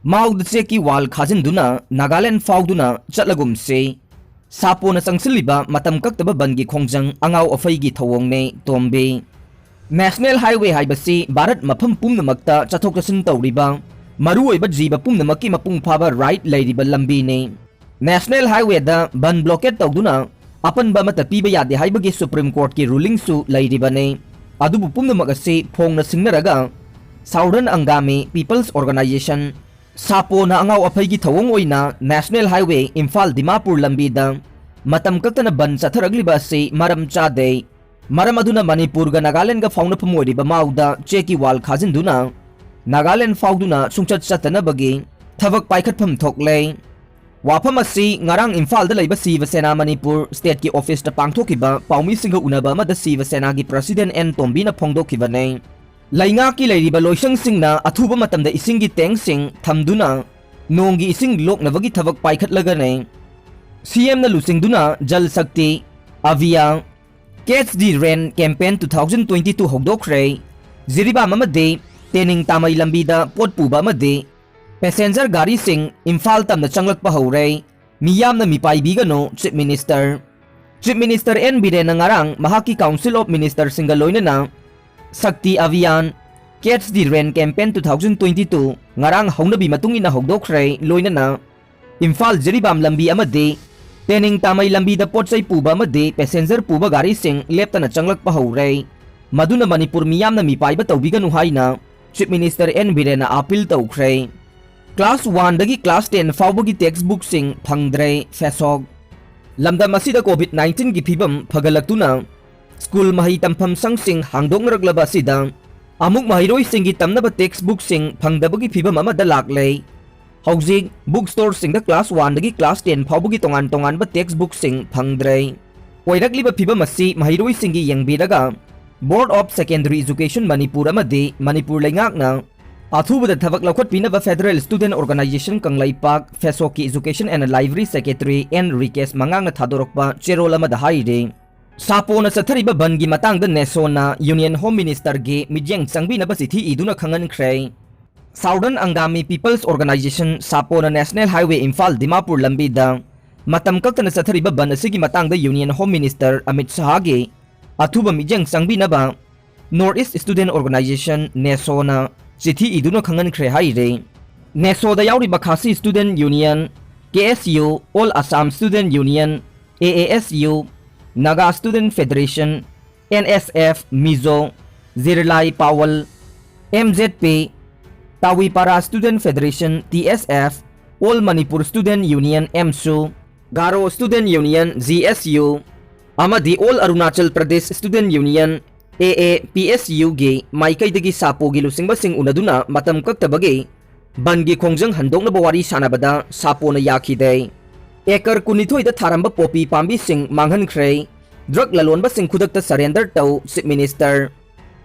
माउद cheeky वाल खाजिंदुना नागालैंड फाउदुना चटलगुमसे सापोना संगसिलिबा मतम कक्तबा बनगी खोंजंग अंगाव अफैगी थवोंगने तोम्बे नेशनल हाईवे हाइबसी भारत मफम पुमनमक्ता चथोक चसिन तौरिबा मरुओइबा जीव पुमनमक्की मपुंग फाबा राइट लैरिबा लंबीने नेशनल हाईवे दा बन ब्लॉकेट तौदुना अपनबा मत पीबा यादे हाइबगी सुप्रीम कोर्ट की रूलिंग सु लैरिबाने अदुबु पुमनमक असे फोंगना सिंगनरगा साउदर्न अंगामी पीपल्स ऑर्गेनाइजेशन सापोना अंगाव अफैगी थवोंग ओइना नेशनल हाईवे इम्फाल दिमापुर लंबीदा मतम कक्तना बन चथरगलिबा असे मरम चादे मरम अदुना मणिपुर गा नागालैंड गा फाउनफम ओइरिबा माउदा चेकी वाल खाजिंदुना नागालैंड फाउदुना सुंगचत चतनबगी थबक पाइखतफम थोकले वाफम असी ngarang इम्फाल दा लैबा शिवसेना मणिपुर स्टेट की ऑफिस दा पांगथोकिबा पाउमी सिंग उनबा मद शिवसेना की प्रेसिडेंट एन तोम्बीना फोंगदोकिबने लैंगा की लैरिबा लोइसंग सिंगना अथुबा मतमदा इसिंगी टैंक सिंग थमदुना नोंगी इसिंग लोकनबगी थबक पाइखतलगने सीएम ना लुसिंगदुना जल शक्ति अविया कैच दी रेन कैंपेन 2022 होगदोखरे जिरिबा ममदे तेनिंग तामई लंबीदा पोट पुबा मदे पैसेंजर गाड़ी सिंग इम्फाल तमना चंगलकपा हौरे मियामना मिपाइबीगनो chief minister N Biren ngarang महाकी काउंसिल ऑफ मिनिस्टर सिंगा लोइनना Shakti Abhiyan catch the rain campaign 2022 ngarang हौनबी मतुंगिना होगदोखरे लोइनना इम्फाल जिरिबाम लंबी अमदे तेनिंग तामई लंबीदा पोटचै पुबा मदे पैसेंजर पुबा गाड़ी सिंग लेप्तना चंगलकपा हौरे मदुना मणिपुर मियामना मिपाइबा तौबिगनु हाइना chief minister N Biren appeal तौखरे क्लास 1 दगी क्लास 10 फाउबगी टेक्स्ट बुक सिंग फंगद्रे फेसोग लमदम असिदा कोविड-19 की फिबम फगलक्तुना स्कूल मही तमफम संगसिंग हांगदोंगरगलबा असिदा अमुक महिरोई सिंगी तमनबा टेक्स्ट बुक सिंग फंगदबगी फिबम अमदा लाक्ले हौजिक बुक स्टोर सिंग द क्लास 1 दगी क्लास 10 फाउबगी तोंगान तोंगानबा टेक्स्ट बुक सिंग फंगद्रे ओइरकलिबा फिबम असि महिरोई सिंगी यंगबिरगा board of secondary education Manipur अमदे मणिपुर लेंगाकना अथुबदा थबक लौखटपिनबा फेडरल स्टूडेंट ऑर्गेनाइजेशन कंगलाइपाक फेसोक की education and library secretary N Rikesh मंगांगना थादोरकपा चेरोल अमदा हाइरे सापोना चथरिबा बनगी मतंगदा नेसोना यूनियन होम मिनिस्टर गे मिजेंग चंगबिनबा सिथि इदुना खंगनख्रे साउदर्न अंगामी पीपल्स ऑर्गेनाइजेशन सापोना नेशनल हाईवे इम्फाल दिमापुर लंबीदा मतम कक्तना चथरिबा बन असिगी मतंगदा union home minister Amit Shah गे अथुबा मिजेंग चंगबिनबा नॉर्थ ईस्ट स्टूडेंट ऑर्गेनाइजेशन नेसोना चिठी इदुना खंगनख्रे हाइरे नेसोदा याउरिबा Khasi student union KSU all Assam student union AASU Naga student federation NSF Mizo Zirlai Pawl MZP Twipra student federation TSF all Manipur student union AMSU Garo student union GSU अमदी all Arunachal Pradesh student union AAPSU गे माइकैदगी सापोगी लुसिंगबसिंग उनदुना मतम कक्तबगे बनगी खोंजंग हंदोंगनबा वारी सानाबदा सापोना याखिदे एकर कुनिथोइदा थारंबा पोपी पांबी सिंग मांगहनख्रे ड्रग ललोनबसिंग खुदकता सरेंडर तौ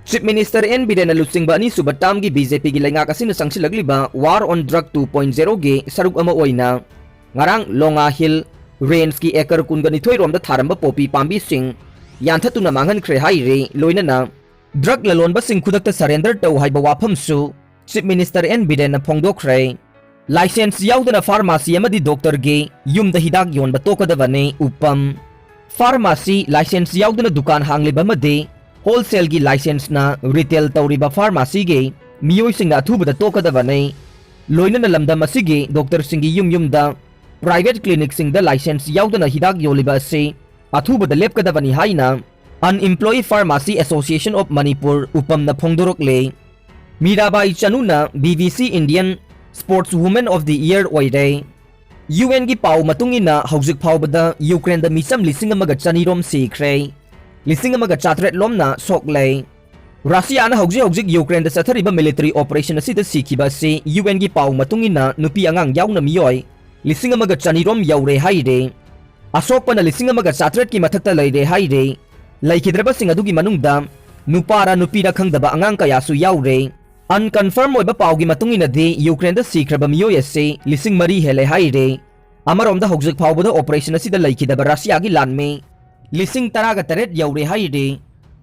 चीफ मिनिस्टर एन बिरेन लुसिंगबा अनि सुबटामगी बीजेपी गी लेंगा कसिन संगसिलगलिबा वार ऑन ड्रग 2.0 गे सरुक अमा ओइना ngarang लोंगा हिल रेंज की एकर कुनगनिथोइ रोमदा थारंबा पोपी पांबी सिंग यांथतुना मांगहनख्रे हाइरे लोइनना ड्रग ललोनबसिंग खुदकता सरेंडर तौ हाइबा वाफमसु चीफ मिनिस्टर एन बिरेन फोंगदोखरे लाइसेंस याउदना फार्मेसी अमदी डॉक्टर गे युमदा हिदाक योनबा तोकदबने उपम फार्मेसी लाइसेंस याउदना दुकान हांगलिबा मदे होलसेल की लाइसेंस ना रिटेल तौरिबा फार्मेसी गे मियोइसिंग अथुबदा तोकदबने लोइनना लमदम असिगे डॉक्टर सिंगी युमदा प्राइवेट क्लिनिक सिंगदा लाइसेंस याउदना हिदाक योलिबा से अथुबदा लेपकदबनी हाइना unemployed pharmacy association of Manipur उपमना फोंदोरकले मीराबाई चनुना BBC Indian sports women of the year ओइरे यूएन की पाउ मतुंगिना हौजिक फाउबदा यूक्रेन दा मिसम लिसिंग अमगा चनीरोम सीख्रे लिसिंग अमगा चात्रेट लोमना सोकले रशिया ना हौजिक यूक्रेन दा सथरिबा मिलिटरी ऑपरेशन असिदा सीखिबा से यूएन की पाउ मतुंगिना नुपी अंगांग याउना मियोय लिसिंग अमगा चनीरोम यौरे हाइरे अशोकपना लिसिंग अमगा चात्रेट की मथक्ता लैरे हाइरे लैखिद्रबसिंग अदुगी मनुंगदा नुपारा नुपीरा खंगदबा अंगांग कयासु याउरे अनकन्फर्म ओइबा पाउगी मतुंगिनदि यूक्रेन दा सीख्रबा मियोय असे लिसिंग मरी हेले हाइरे अमरोमदा हौजिक फाउबदा ऑपरेशन असिदा लैखिदबा रशिया की लानमे लिसिंग तरागा तरेट यौरे हाइरे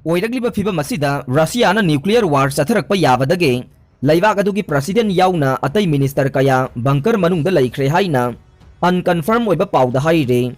ओइरगलिबा फिबम असिदा रशिया ना न्यूक्लियर वार चथरकपा याबदगे Leibak adugi President Yaona atay Minister kaya bunker manungda Leikhre haina unconfirmed oiba pauda haire.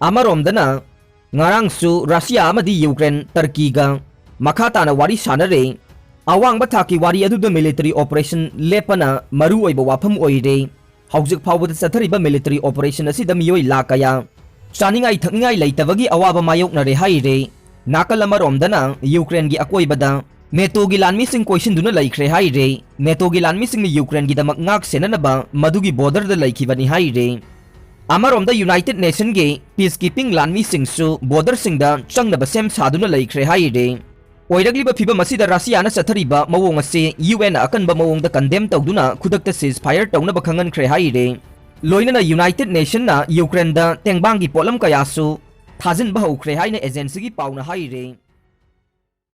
Amaromdana ngarangsu Russia amadi Ukraine Turkey-ga makha tana wari sanare. Awangba thaki wari aduda military operation lepana maru oiba wafam oire. Haujik phawbada chathariba military operation asida miyoi lakaya chaningai thakningai leitabagi awaba mayoknare haire. Nakal amaromdana Ukraine gi akoibada NATO gi lanmi sing question duna Leikhre haire. NATO gi lanmi sing ni Ukraine gi damak ngak senanaba madugi border da leikhibani haire. Amaromda United Nation ge peacekeeping lanmi sing su border singda changnaba sem saduna Leikhre haire. Oiragliba phiba masida Russia na chathariba mawong ase UN akanba mawongda condemn tawduna khudakta ceasefire tawna bakhangan khre haire. Loina na United Nation na Ukraine da tengbang gi polam kayasu thajin ba hokre haina agency gi pauna haire.